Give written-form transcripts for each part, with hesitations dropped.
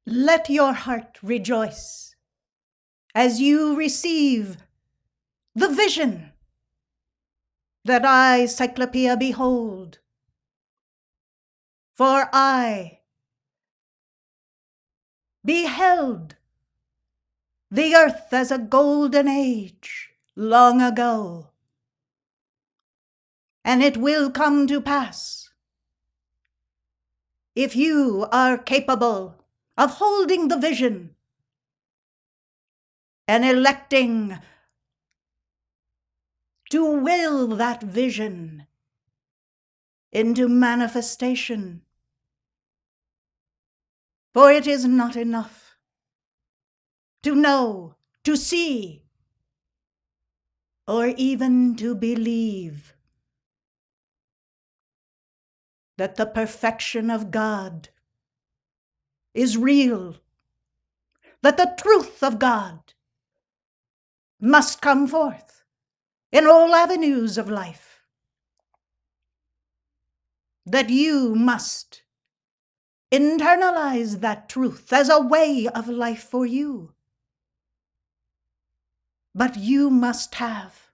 Let your heart rejoice as you receive the vision that I, Cyclopea, behold. For I beheld the earth as a golden age long ago, and it will come to pass, if you are capable of holding the vision and electing to will that vision into manifestation. For it is not enough to know, to see, or even to believe that the perfection of God is real, that the truth of God must come forth in all avenues of life, that you must internalize that truth as a way of life for you. But you must have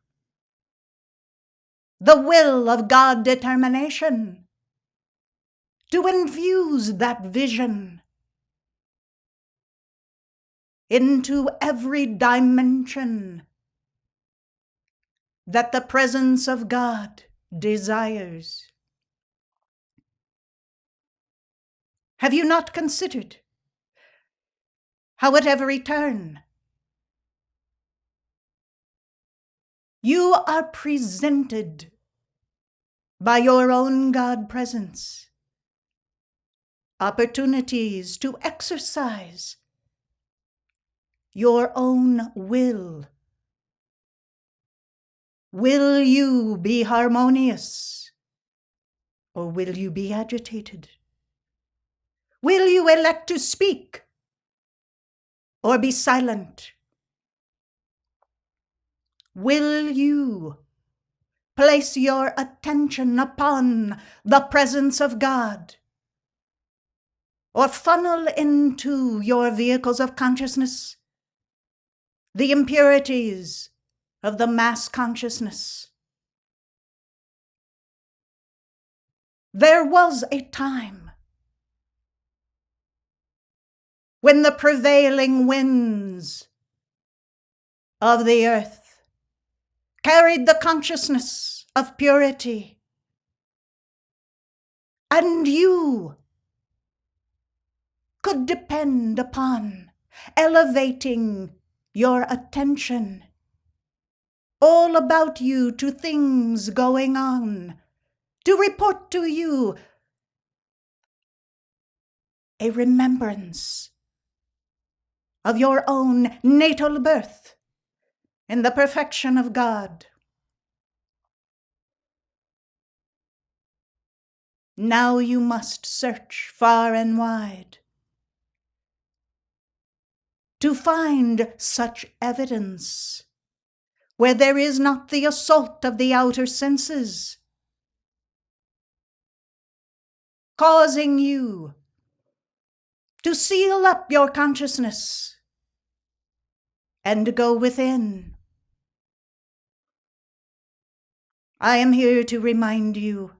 the will of God determination to infuse that vision into every dimension that the presence of God desires. Have you not considered how at every turn you are presented by your own God presence opportunities to exercise your own will? Will you be harmonious, or will you be agitated? Will you elect to speak, or be silent? Will you place your attention upon the presence of God, or funnel into your vehicles of consciousness the impurities of the mass consciousness? There was a time when the prevailing winds of the earth carried the consciousness of purity, and you could depend upon elevating your attention all about you to things going on, to report to you a remembrance of your own natal birth in the perfection of God. Now you must search far and wide to find such evidence where there is not the assault of the outer senses, causing you to seal up your consciousness and go within. I am here to remind you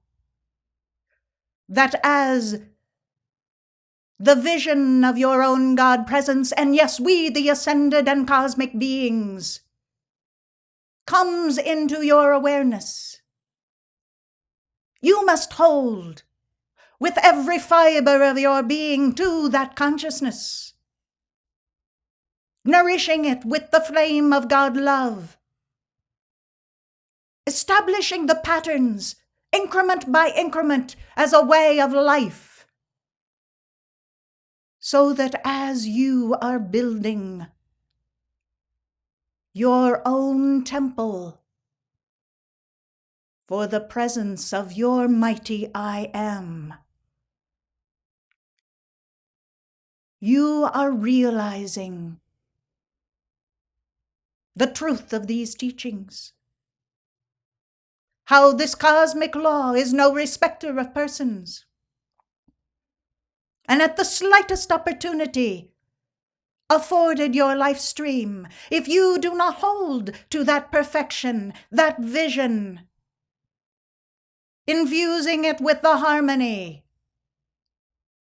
that as the vision of your own God presence, and yes, we, the ascended and cosmic beings, comes into your awareness, you must hold with every fiber of your being to that consciousness, nourishing it with the flame of God love, establishing the patterns increment by increment as a way of life, so that as you are building your own temple for the presence of your mighty I Am, you are realizing the truth of these teachings, how this cosmic law is no respecter of persons, and at the slightest opportunity afforded your life stream, if you do not hold to that perfection, that vision, infusing it with the harmony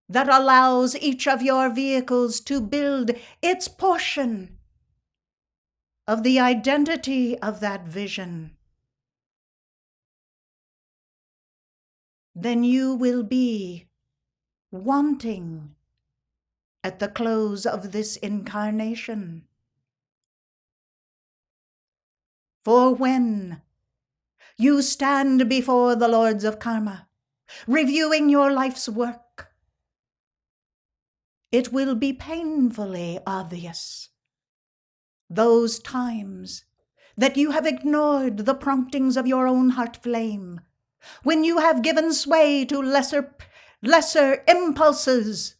that allows each of your vehicles to build its portion of the identity of that vision, then you will be wanting at the close of this incarnation. For when you stand before the lords of karma, reviewing your life's work, it will be painfully obvious those times that you have ignored the promptings of your own heart flame, when you have given sway to lesser impulses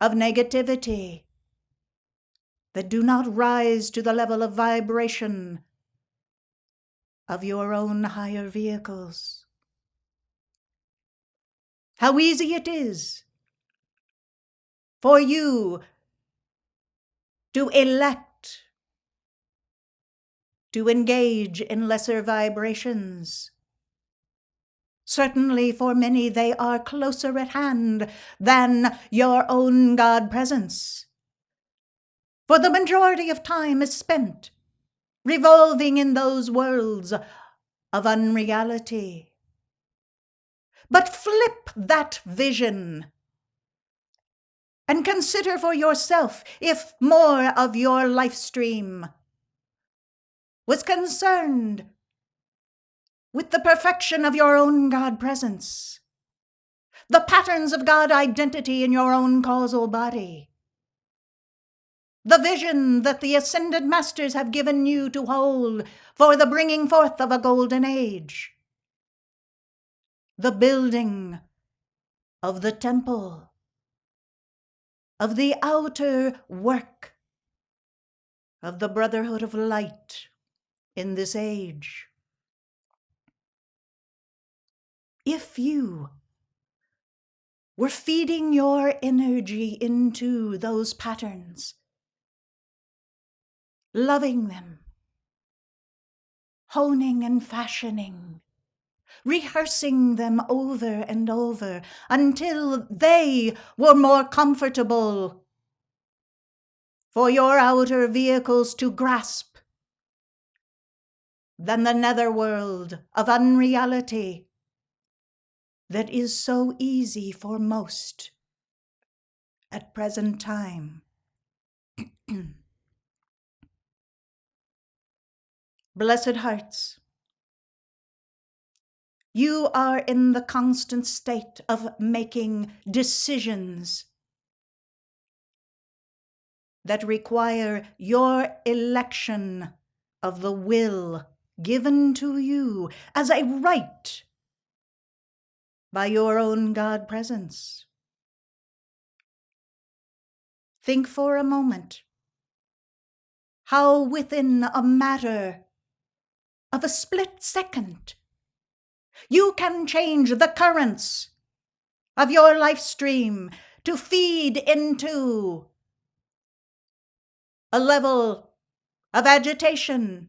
of negativity that do not rise to the level of vibration of your own higher vehicles. How easy it is for you to elect to engage in lesser vibrations. Certainly for many they are closer at hand than your own God presence. For the majority of time is spent revolving in those worlds of unreality. But flip that vision and consider for yourself if more of your life stream was concerned with the perfection of your own God presence, the patterns of God identity in your own causal body, the vision that the ascended masters have given you to hold for the bringing forth of a golden age, the building of the temple, of the outer work of the brotherhood of light in this age. If you were feeding your energy into those patterns, loving them, honing and fashioning, rehearsing them over and over until they were more comfortable for your outer vehicles to grasp than the netherworld of unreality that is so easy for most at present time. Blessed hearts, you are in the constant state of making decisions that require your election of the will given to you as a right by your own God presence. Think for a moment how within a matter of a split second you can change the currents of your life stream to feed into a level of agitation,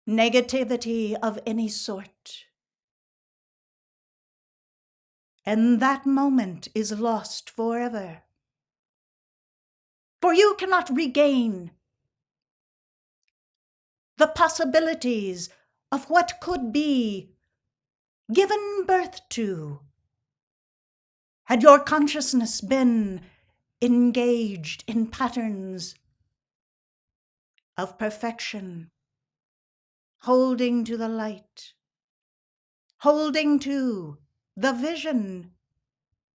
negativity of any sort. And that moment is lost forever. For you cannot regain the possibilities of what could be given birth to had your consciousness been engaged in patterns of perfection, holding to the light, holding to the vision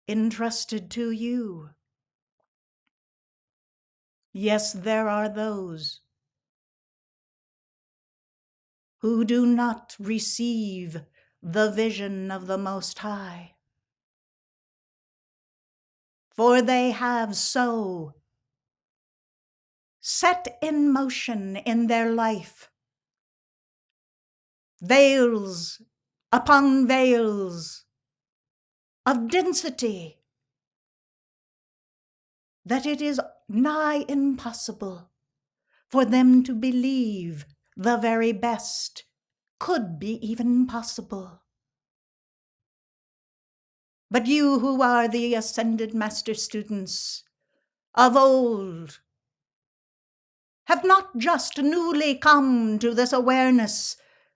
entrusted to you. Yes, there are those who do not receive the vision of the Most High, for they have so set in motion in their life veils upon veils of density that it is nigh impossible for them to believe the very best could be even possible. But you who are the ascended master students of old have not just newly come to this awareness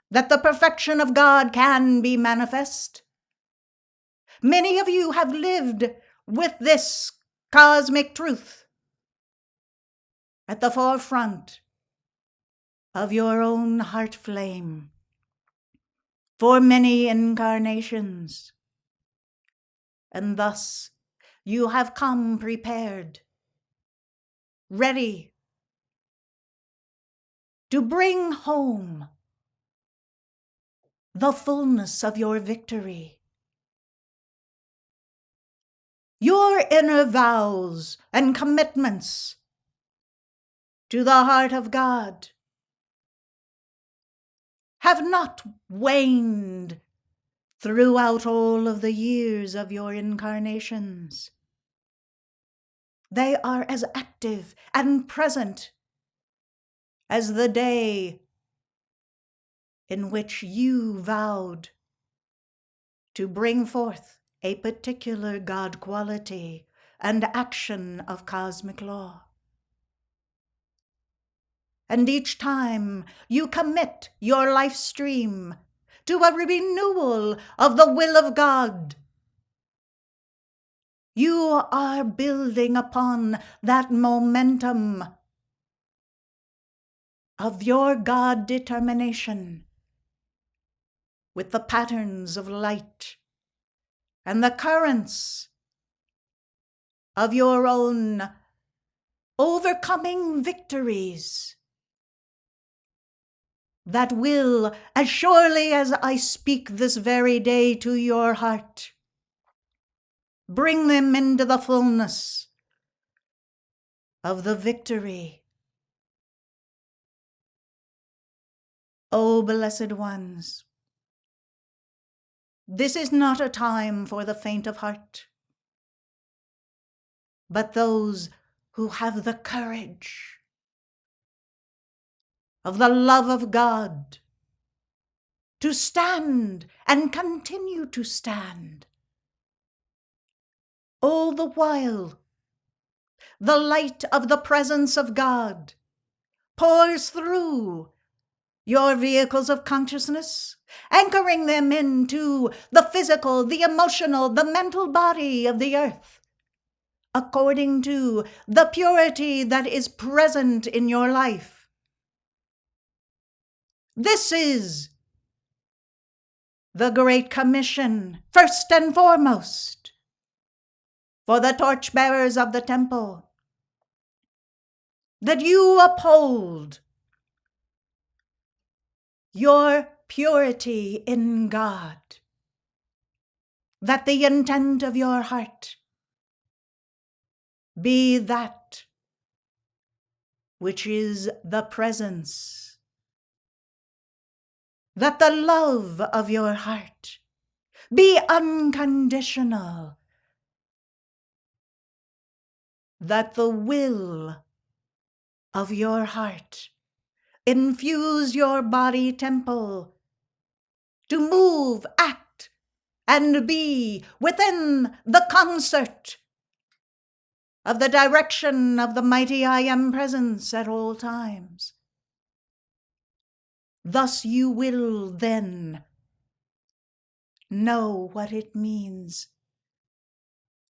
that the perfection of God can be manifest. Many of you have lived with this cosmic truth at the forefront of your own heart flame for many incarnations, and thus you have come prepared, ready to bring home the fullness of your victory. Your inner vows and commitments to the heart of God have not waned throughout all of the years of your incarnations. They are as active and present as the day in which you vowed to bring forth a particular God quality and action of cosmic law. And each time you commit your lifestream to a renewal of the will of God, you are building upon that momentum of your God determination with the patterns of light and the currents of your own overcoming victories that will, as surely as I speak this very day to your heart, bring them into the fullness of the victory. O blessed ones, this is not a time for the faint of heart, but those who have the courage of the love of God to stand and continue to stand. All the while, the light of the presence of God pours through your vehicles of consciousness, anchoring them into the physical, the emotional, the mental body of the earth, according to the purity that is present in your life. This is the Great Commission, first and foremost, for the torchbearers of the temple, that you uphold your purity in God, that the intent of your heart be that which is the presence, that the love of your heart be unconditional, that the will of your heart infuse your body temple to move, act, and be within the concert of the direction of the mighty I Am presence at all times. Thus you will then know what it means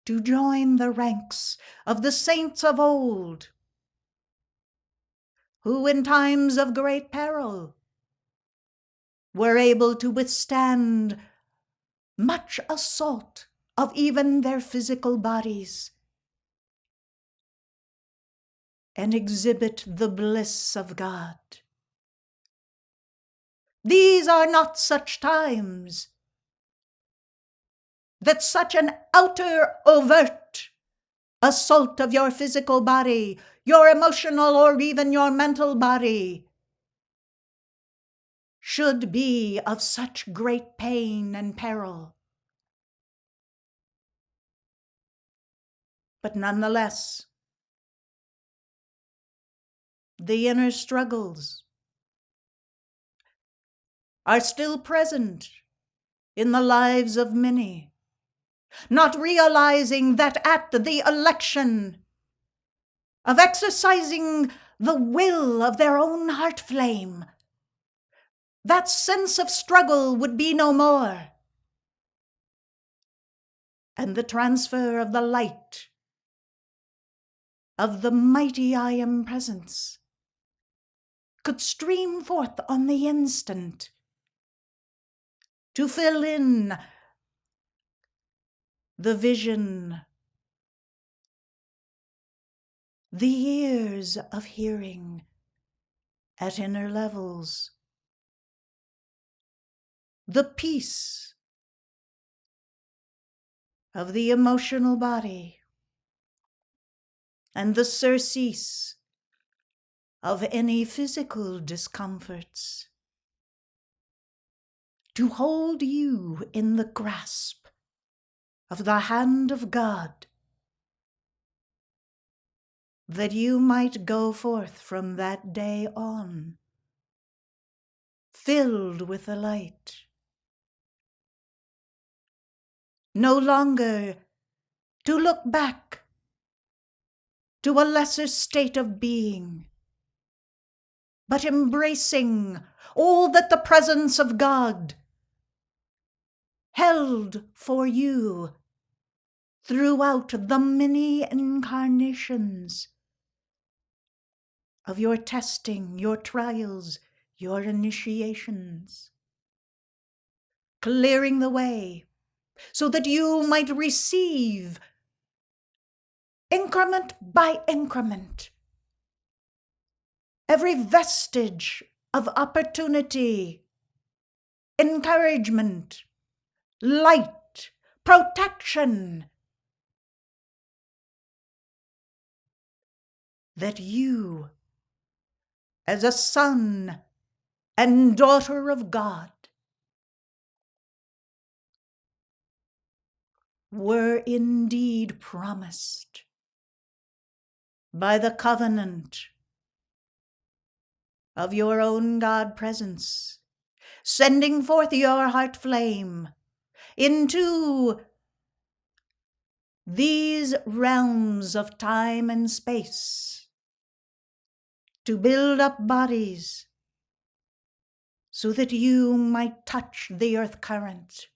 to join the ranks of the saints of old, who in times of great peril were able to withstand much assault of even their physical bodies and exhibit the bliss of God. These are not such times that such an outer, overt assault of your physical body, your emotional or even your mental body, should be of such great pain and peril. But nonetheless, the inner struggles are still present in the lives of many, not realizing that at the election of exercising the will of their own heart flame, that sense of struggle would be no more, and the transfer of the light of the mighty I Am presence could stream forth on the instant to fill in the vision, the ears of hearing at inner levels, the peace of the emotional body, and the surcease of any physical discomforts, to hold you in the grasp of the hand of God, that you might go forth from that day on, filled with the light, no longer to look back to a lesser state of being, but embracing all that the presence of God held for you throughout the many incarnations of your testing, your trials, your initiations, clearing the way so that you might receive, increment by increment, every vestige of opportunity, encouragement, light, protection, that you, as a son and daughter of God, were indeed promised by the covenant of your own God presence, sending forth your heart flame into these realms of time and space to build up bodies so that you might touch the earth current,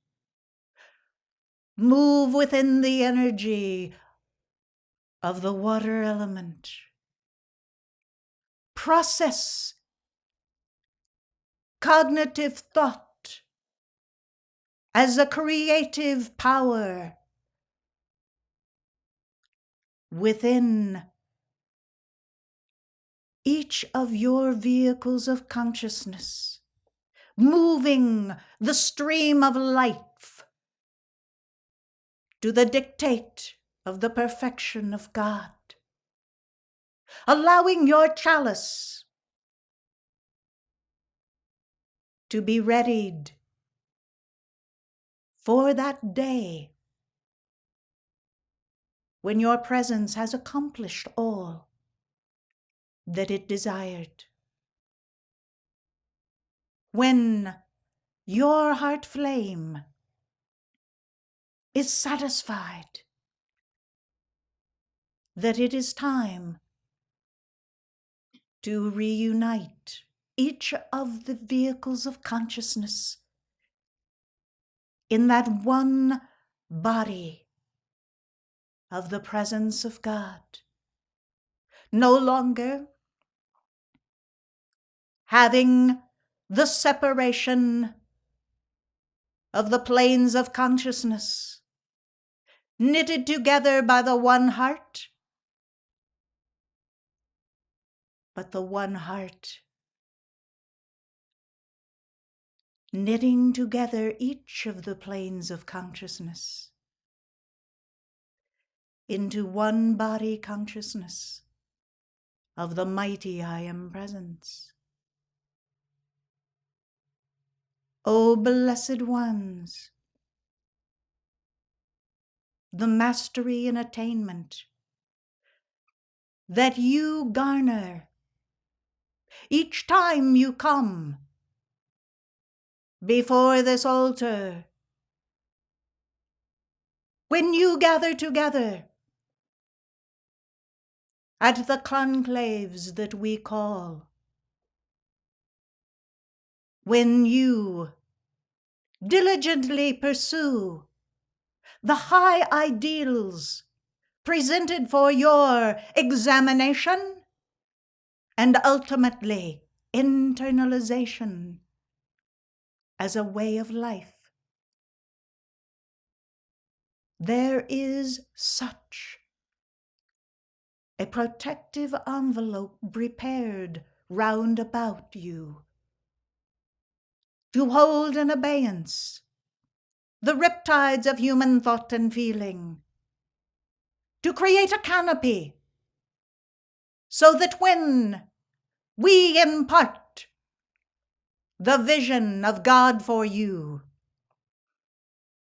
move within the energy of the water element, process cognitive thought as a creative power within each of your vehicles of consciousness, moving the stream of life to the dictate of the perfection of God, allowing your chalice to be readied for that day when your presence has accomplished all that it desired. When your heart flame is satisfied that it is time to reunite each of the vehicles of consciousness in that one body of the presence of God, no longer having the separation of the planes of consciousness knitted together by the one heart, but the one heart knitting together each of the planes of consciousness into one body consciousness of the mighty I Am presence. O blessed ones, the mastery and attainment that you garner each time you come before this altar, when you gather together at the conclaves that we call, when you diligently pursue the high ideals presented for your examination and ultimately internalization as a way of life. There is such a protective envelope prepared round about you to hold in abeyance the riptides of human thought and feeling, to create a canopy so that when we impart the vision of God for you,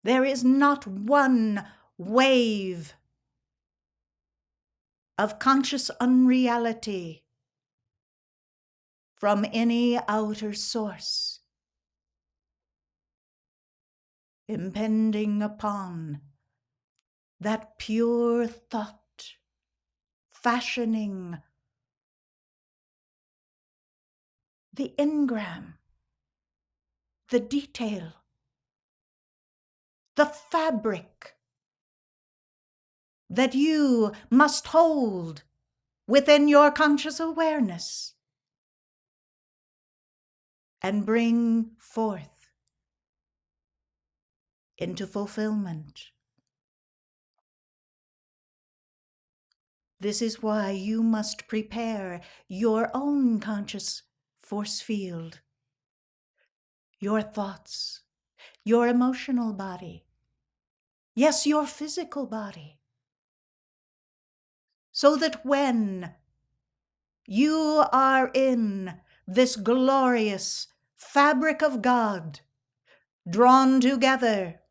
there is not one wave of conscious unreality from any outer source impending upon that pure thought, fashioning the engram, the detail, the fabric that you must hold within your conscious awareness and bring forth into fulfillment. This is why you must prepare your own conscious force field, your thoughts, your emotional body, yes, your physical body, so that when you are in this glorious fabric of God, drawn together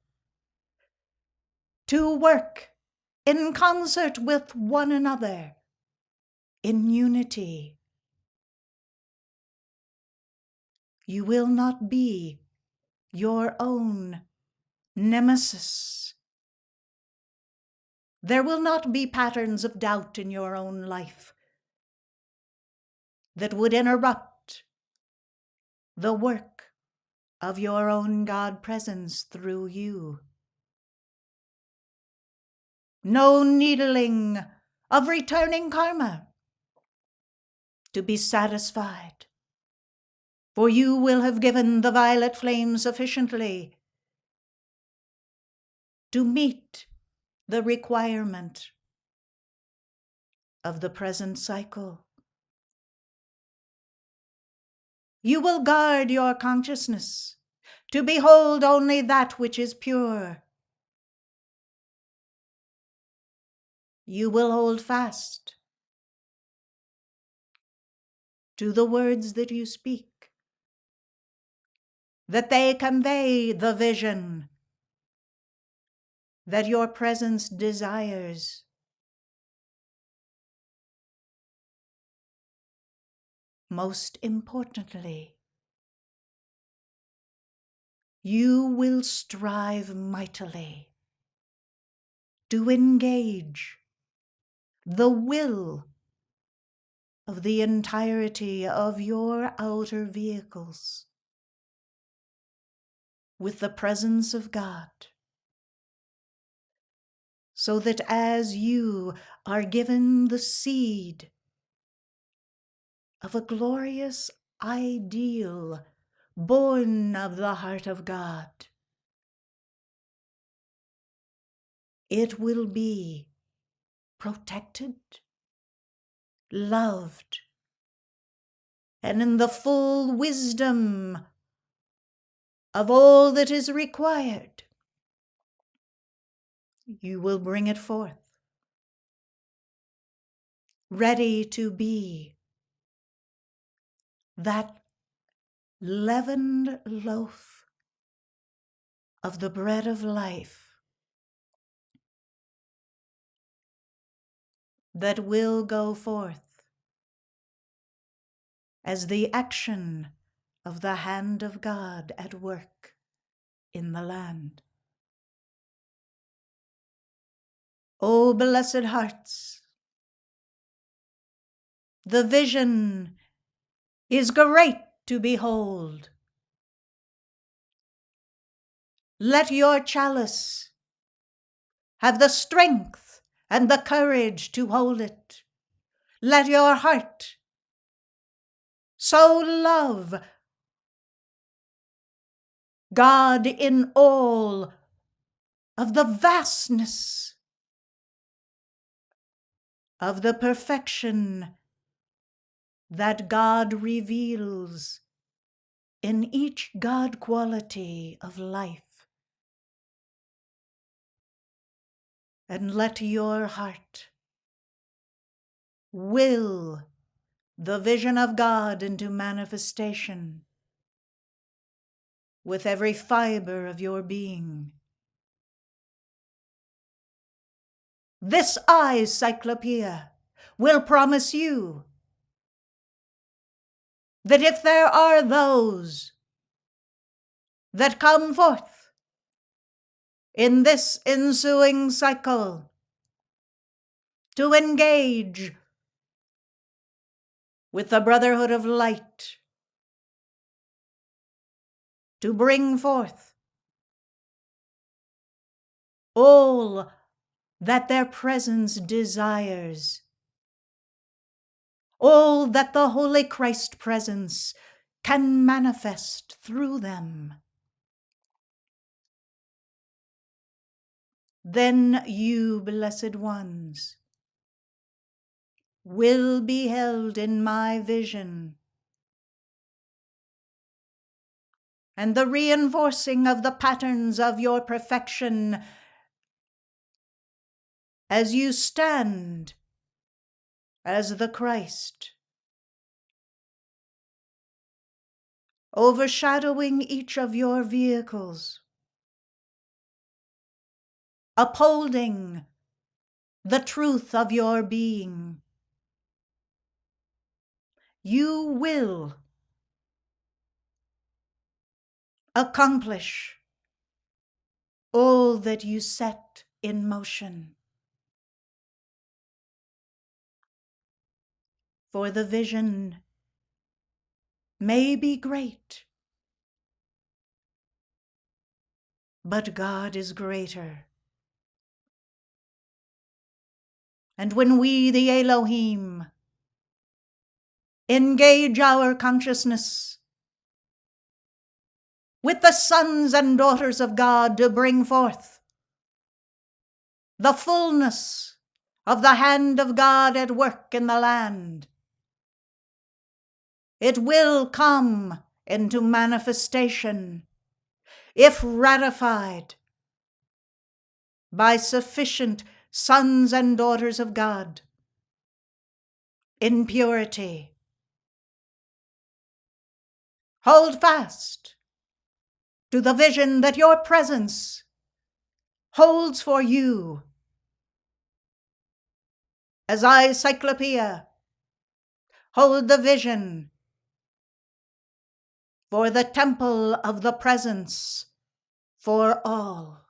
to work in concert with one another in unity, you will not be your own nemesis. There will not be patterns of doubt in your own life that would interrupt the work of your own God presence through you. No needling of returning karma to be satisfied, for you will have given the violet flame sufficiently to meet the requirement of the present cycle. You will guard your consciousness to behold only that which is pure. You will hold fast to the words that you speak, that they convey the vision that your presence desires. Most importantly, you will strive mightily to engage the will of the entirety of your outer vehicles with the presence of God, so that as you are given the seed of a glorious ideal born of the heart of God, it will be protected, loved, and in the full wisdom of all that is required, you will bring it forth, ready to be that leavened loaf of the bread of life that will go forth as the action of the hand of God at work in the land. O blessed hearts, the vision is great to behold. Let your chalice have the strength and the courage to hold it. Let your heart so love God in all of the vastness of the perfection that God reveals in each God quality of life. And let your heart will the vision of God into manifestation with every fiber of your being. This I, Cyclopea, will promise you that if there are those that come forth in this ensuing cycle to engage with the brotherhood of light, to bring forth all that their presence desires, all that the Holy Christ presence can manifest through them. Then you, blessed ones, will be held in my vision, and the reinforcing of the patterns of your perfection as you stand as the Christ, overshadowing each of your vehicles, upholding the truth of your being. You will accomplish all that you set in motion. For the vision may be great, but God is greater. And when we, the Elohim, engage our consciousness with the sons and daughters of God to bring forth the fullness of the hand of God at work in the land, it will come into manifestation if ratified by sufficient sons and daughters of God in purity. Hold fast to the vision that your presence holds for you, as I, Cyclopea, hold the vision for the temple of the presence for all.